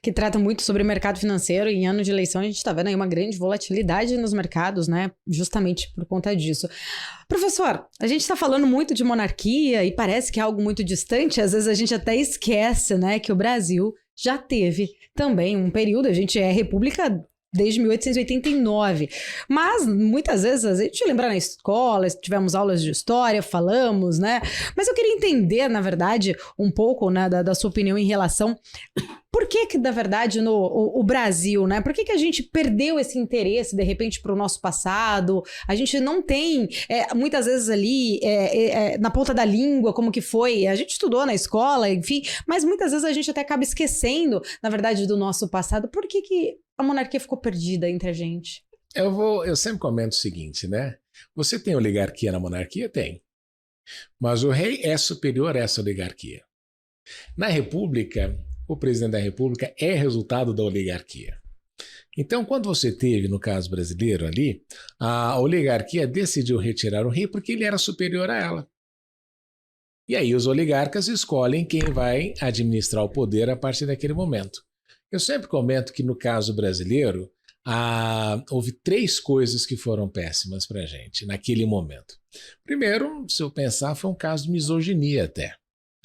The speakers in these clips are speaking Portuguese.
que trata muito sobre o mercado financeiro, e em ano de eleição a gente está vendo aí uma grande volatilidade nos mercados, né? Justamente por conta disso. Professor, a gente está falando muito de monarquia e parece que é algo muito distante, às vezes a gente até esquece, né, que o Brasil já teve também um período, a gente é república desde 1889, mas muitas vezes a gente lembra na escola, tivemos aulas de história, falamos, né? Mas eu queria entender, na verdade, um pouco, né, da sua opinião em relação por que na verdade, o Brasil, né? Por que a gente perdeu esse interesse, de repente, para o nosso passado? A gente não tem, muitas vezes ali, na ponta da língua, como que foi. A gente estudou na escola, enfim, mas muitas vezes a gente até acaba esquecendo, na verdade, do nosso passado. Por que a monarquia ficou perdida entre a gente? Eu sempre comento o seguinte, né? Você tem oligarquia na monarquia? Tem. Mas o rei é superior a essa oligarquia. Na república, o presidente da república é resultado da oligarquia. Então, quando você teve, no caso brasileiro ali, a oligarquia decidiu retirar o rei porque ele era superior a ela. E aí os oligarcas escolhem quem vai administrar o poder a partir daquele momento. Eu sempre comento que no caso brasileiro, houve 3 coisas que foram péssimas para a gente naquele momento. Primeiro, se eu pensar, foi um caso de misoginia até,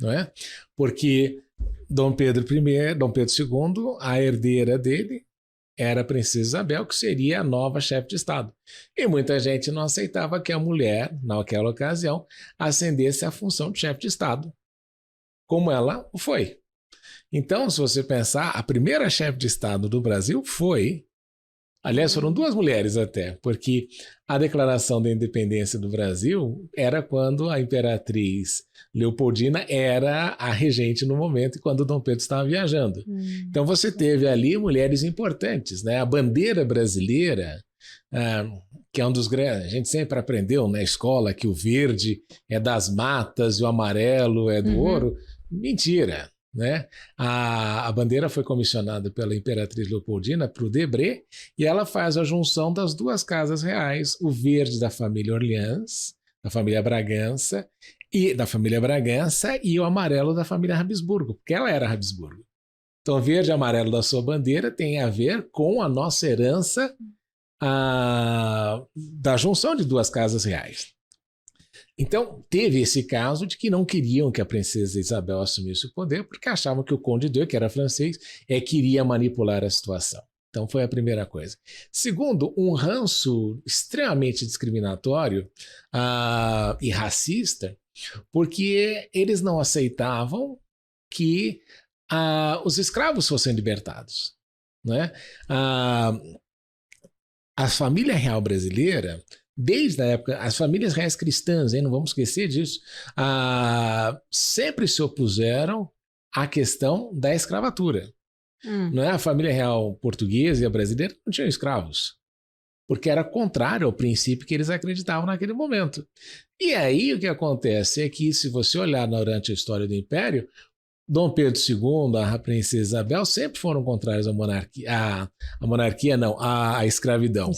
não é? Porque Dom Pedro II, a herdeira dele era a princesa Isabel, que seria a nova chefe de Estado. E muita gente não aceitava que a mulher, naquela ocasião, ascendesse à função de chefe de Estado, como ela foi. Então, se você pensar, a primeira chefe de Estado do Brasil foi... Aliás, foram 2 mulheres até, porque a declaração da independência do Brasil era quando a imperatriz Leopoldina era a regente no momento e quando Dom Pedro estava viajando. Então você teve ali mulheres importantes, né? A bandeira brasileira, que é um dos grandes... A gente sempre aprendeu na escola que o verde é das matas e o amarelo é do ouro. Mentira! Né? A bandeira foi comissionada pela imperatriz Leopoldina para o Debré e ela faz a junção das 2 casas reais, o verde da família Orleans, da família Bragança e o amarelo da família Habsburgo, porque ela era Habsburgo. Então, verde e amarelo da sua bandeira tem a ver com a nossa herança da junção de 2 casas reais. Então, teve esse caso de que não queriam que a princesa Isabel assumisse o poder porque achavam que o Conde d'Eu, que era francês, queria manipular a situação. Então, foi a primeira coisa. Segundo, um ranço extremamente discriminatório e racista, porque eles não aceitavam que os escravos fossem libertados. Né? A família real brasileira... Desde a época, as famílias reais cristãs, não vamos esquecer disso, sempre se opuseram à questão da escravatura. Não é? A família real portuguesa e a brasileira não tinham escravos, porque era contrário ao princípio que eles acreditavam naquele momento. E aí o que acontece é que, se você olhar durante a história do Império, Dom Pedro II, a princesa Isabel sempre foram contrários à à escravidão.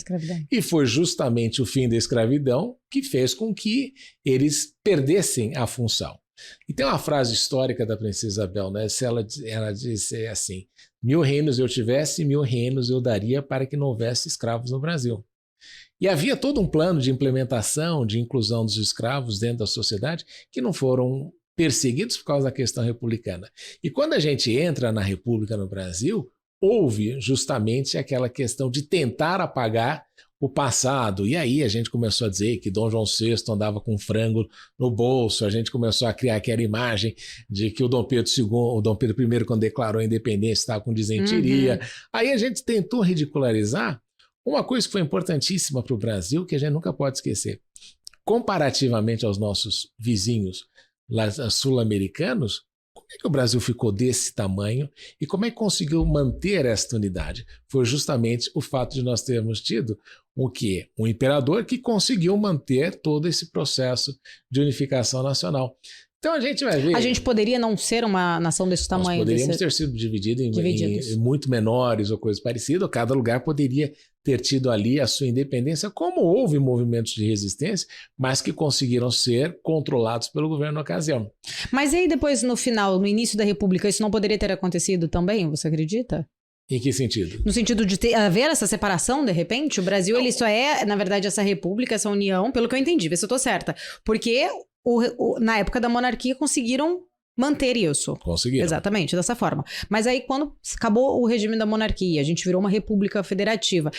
E foi justamente o fim da escravidão que fez com que eles perdessem a função. E tem uma frase histórica da princesa Isabel, né? Ela disse assim: 1000 reinos eu tivesse, 1000 reinos eu daria para que não houvesse escravos no Brasil. E havia todo um plano de implementação, de inclusão dos escravos dentro da sociedade que não foram perseguidos por causa da questão republicana. E quando a gente entra na República no Brasil, houve justamente aquela questão de tentar apagar o passado. E aí a gente começou a dizer que Dom João VI andava com frango no bolso, a gente começou a criar aquela imagem de que o Dom Pedro I, quando declarou a independência, estava com disenteria. Aí a gente tentou ridicularizar uma coisa que foi importantíssima para o Brasil, que a gente nunca pode esquecer. Comparativamente aos nossos vizinhos sul-americanos, como é que o Brasil ficou desse tamanho e como é que conseguiu manter esta unidade? Foi justamente o fato de nós termos tido o quê? Um imperador que conseguiu manter todo esse processo de unificação nacional. Então a gente vai ver. A gente poderia não ser uma nação desse tamanho. Nós poderíamos ter sido divididos em muito menores ou coisa parecida. Cada lugar poderia ter tido ali a sua independência, como houve movimentos de resistência, mas que conseguiram ser controlados pelo governo na ocasião. Mas aí depois, no final, no início da República, isso não poderia ter acontecido também, você acredita? Em que sentido? No sentido de haver essa separação, de repente? O Brasil, ele só é, na verdade, essa república, essa união, pelo que eu entendi, vê se eu tô certa. Porque na época da monarquia conseguiram manter isso. Conseguiram. Exatamente, dessa forma. Mas aí quando acabou o regime da monarquia, a gente virou uma república federativa,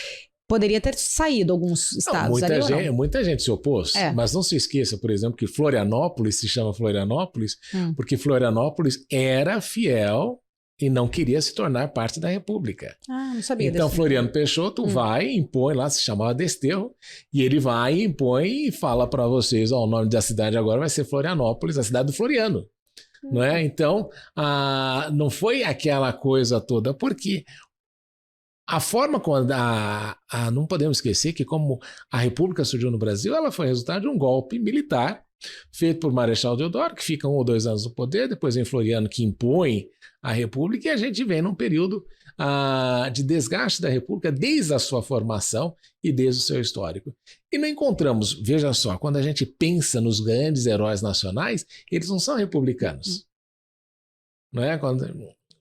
poderia ter saído alguns estados ali. Muita gente se opôs, mas não se esqueça, por exemplo, que Florianópolis se chama Florianópolis porque Florianópolis era fiel e não queria se tornar parte da República. Ah, não sabia. Então, Floriano Peixoto vai e impõe lá, se chamava Desterro, e ele vai, impõe e fala para vocês, o nome da cidade agora vai ser Florianópolis, a cidade do Floriano. Não é? Então, não foi aquela coisa toda, porque a forma quando não podemos esquecer que como a República surgiu no Brasil, ela foi resultado de um golpe militar feito por Marechal Deodoro, que fica 1 ou 2 anos no poder, depois vem Floriano, que impõe a República, e a gente vem num período de desgaste da República desde a sua formação e desde o seu histórico. E não encontramos, veja só, quando a gente pensa nos grandes heróis nacionais, eles não são republicanos. Não é? Quando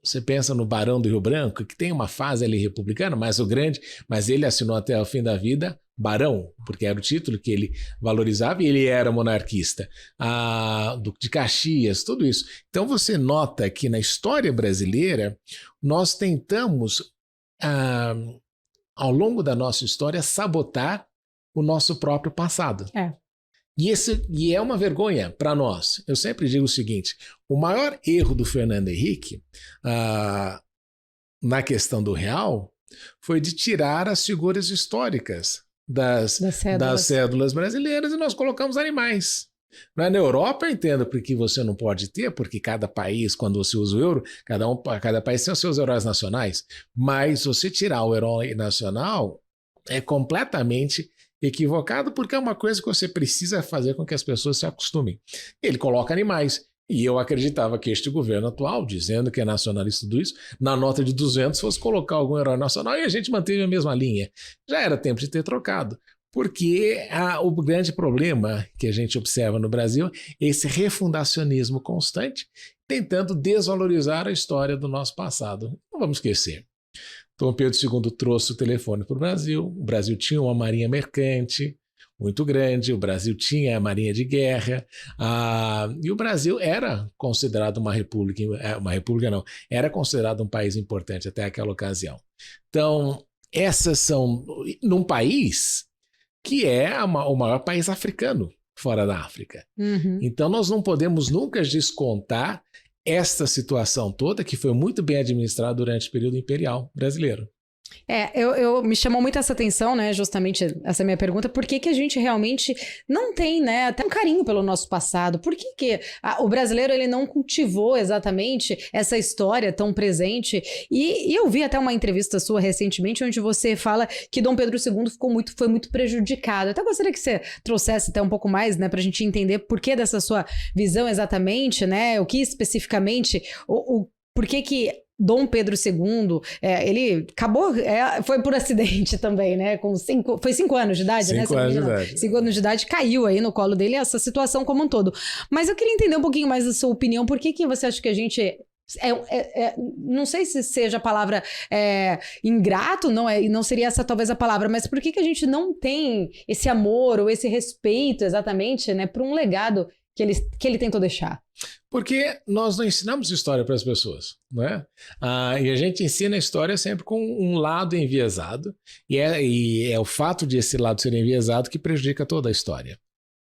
você pensa no Barão do Rio Branco, que tem uma fase ali republicana, mas ele assinou até o fim da vida Barão, porque era o título que ele valorizava e ele era monarquista. Duque de Caxias, tudo isso. Então você nota que na história brasileira nós tentamos, ao longo da nossa história, sabotar o nosso próprio passado. E é uma vergonha para nós. Eu sempre digo o seguinte, o maior erro do Fernando Henrique na questão do real foi de tirar as figuras históricas das cédulas brasileiras e nós colocamos animais. Na Europa eu entendo porque você não pode ter, porque cada país, quando você usa o euro, cada país tem os seus heróis nacionais, mas você tirar o herói nacional é completamente equivocado, porque é uma coisa que você precisa fazer com que as pessoas se acostumem. Ele coloca animais. E eu acreditava que este governo atual, dizendo que é nacionalista tudo isso, na nota de 200 fosse colocar algum herói nacional e a gente manteve a mesma linha. Já era tempo de ter trocado. Porque o grande problema que a gente observa no Brasil é esse refundacionismo constante, tentando desvalorizar a história do nosso passado. Não vamos esquecer. Dom Pedro II trouxe o telefone para o Brasil tinha uma marinha mercante muito grande, o Brasil tinha a marinha de guerra, e o Brasil era considerado era considerado um país importante até aquela ocasião. Então, essas são, num país que é o maior país africano fora da África. Então, nós não podemos nunca descontar esta situação toda que foi muito bem administrada durante o período imperial brasileiro. Me chamou muito essa atenção, né, justamente essa minha pergunta, por que a gente realmente não tem, né, até um carinho pelo nosso passado? Por que o brasileiro, ele não cultivou exatamente essa história tão presente? E eu vi até uma entrevista sua recentemente, onde você fala que Dom Pedro II foi muito prejudicado. Eu até gostaria que você trouxesse até um pouco mais, né, pra gente entender por que dessa sua visão exatamente, né, o que especificamente, por que Dom Pedro II, ele acabou, foi por acidente também, né? Foi 5 anos de idade, 5 anos de idade. 5 anos de idade, caiu aí no colo dele essa situação como um todo. Mas eu queria entender um pouquinho mais da sua opinião, por que você acha que a gente... não sei se seja a palavra ingrato, não seria essa talvez a palavra, mas por que a gente não tem esse amor ou esse respeito exatamente, né, por um legado que ele tentou deixar? Porque nós não ensinamos história para as pessoas, não é? E a gente ensina a história sempre com um lado enviesado, e é o fato de esse lado ser enviesado que prejudica toda a história,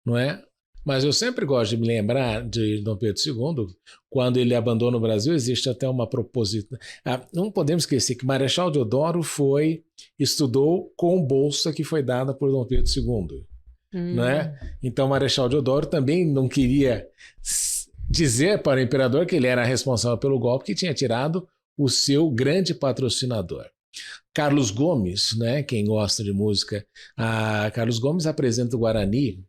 não é? Mas eu sempre gosto de me lembrar de Dom Pedro II, quando ele abandona o Brasil, existe até uma proposição. Não podemos esquecer que Marechal Deodoro estudou com bolsa que foi dada por Dom Pedro II. Né? Então Marechal Deodoro também não queria dizer para o imperador que ele era responsável pelo golpe, que tinha tirado o seu grande patrocinador. Carlos Gomes, né? Quem gosta de música, Carlos Gomes apresenta o Guarani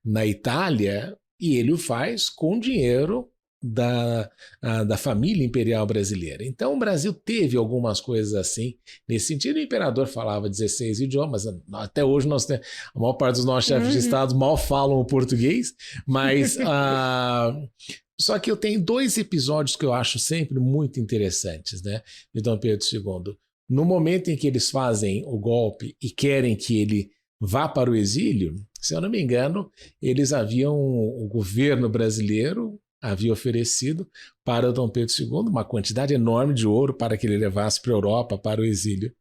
na Itália E ele o faz com dinheiro da família imperial brasileira. Então o Brasil teve algumas coisas assim, nesse sentido. O imperador falava 16 idiomas, até hoje nós temos, a maior parte dos nossos chefes de estado mal falam o português, mas só que eu tenho 2 episódios que eu acho sempre muito interessantes, né, de Dom Pedro II. No momento em que eles fazem o golpe e querem que ele vá para o exílio, se eu não me engano, o governo brasileiro havia oferecido para o Dom Pedro II uma quantidade enorme de ouro para que ele levasse para a Europa, para o exílio.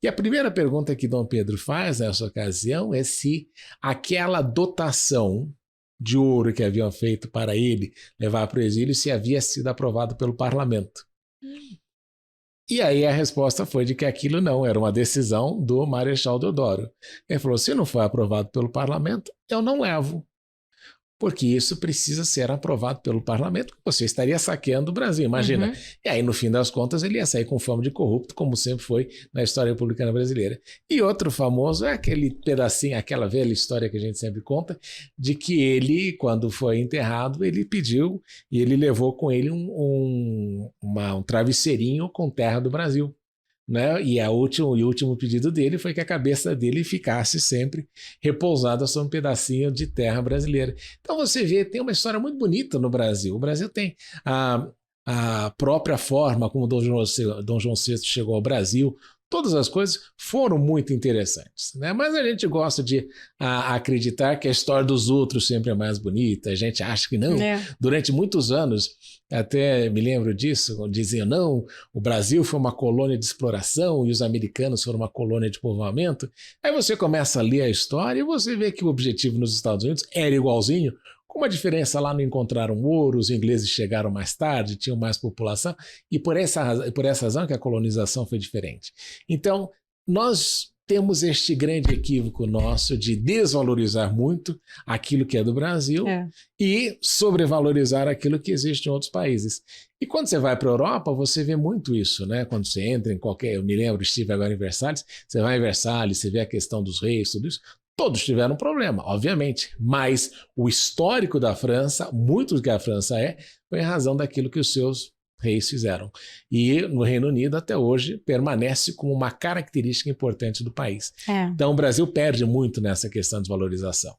E a primeira pergunta que Dom Pedro faz nessa ocasião é se aquela dotação de ouro que haviam feito para ele levar para o exílio se havia sido aprovado pelo parlamento. E aí a resposta foi de que aquilo não, era uma decisão do Marechal Deodoro. Ele falou, se não foi aprovado pelo parlamento, eu não levo. Porque isso precisa ser aprovado pelo parlamento, você estaria saqueando o Brasil, imagina. E aí, no fim das contas, ele ia sair com fama de corrupto, como sempre foi na história republicana brasileira. E outro famoso é aquele pedacinho, aquela velha história que a gente sempre conta, de que ele, quando foi enterrado, ele pediu e ele levou com ele um travesseirinho com terra do Brasil. Né? E o último pedido dele foi que a cabeça dele ficasse sempre repousada sobre um pedacinho de terra brasileira. Então você vê, tem uma história muito bonita no Brasil. O Brasil tem a própria forma como Dom João VI chegou ao Brasil. Todas as coisas foram muito interessantes, né? Mas a gente gosta de acreditar que a história dos outros sempre é mais bonita. A gente acha que não. Durante muitos anos, até me lembro disso, diziam, não, o Brasil foi uma colônia de exploração e os americanos foram uma colônia de povoamento. Aí você começa a ler a história e você vê que o objetivo nos Estados Unidos era igualzinho. Com uma diferença, lá não encontraram ouro, os ingleses chegaram mais tarde, tinham mais população, e por essa razão que a colonização foi diferente. Então, nós temos este grande equívoco nosso de desvalorizar muito aquilo que é do Brasil e sobrevalorizar aquilo que existe em outros países. E quando você vai para a Europa, você vê muito isso, né? Quando você entra em eu me lembro, estive agora em Versalhes, você vai em Versalhes, você vê a questão dos reis, tudo isso. Todos tiveram problema, obviamente, mas o histórico da França, muito do que a França foi em razão daquilo que os seus reis fizeram. E no Reino Unido, até hoje, permanece como uma característica importante do país. Então, o Brasil perde muito nessa questão de valorização.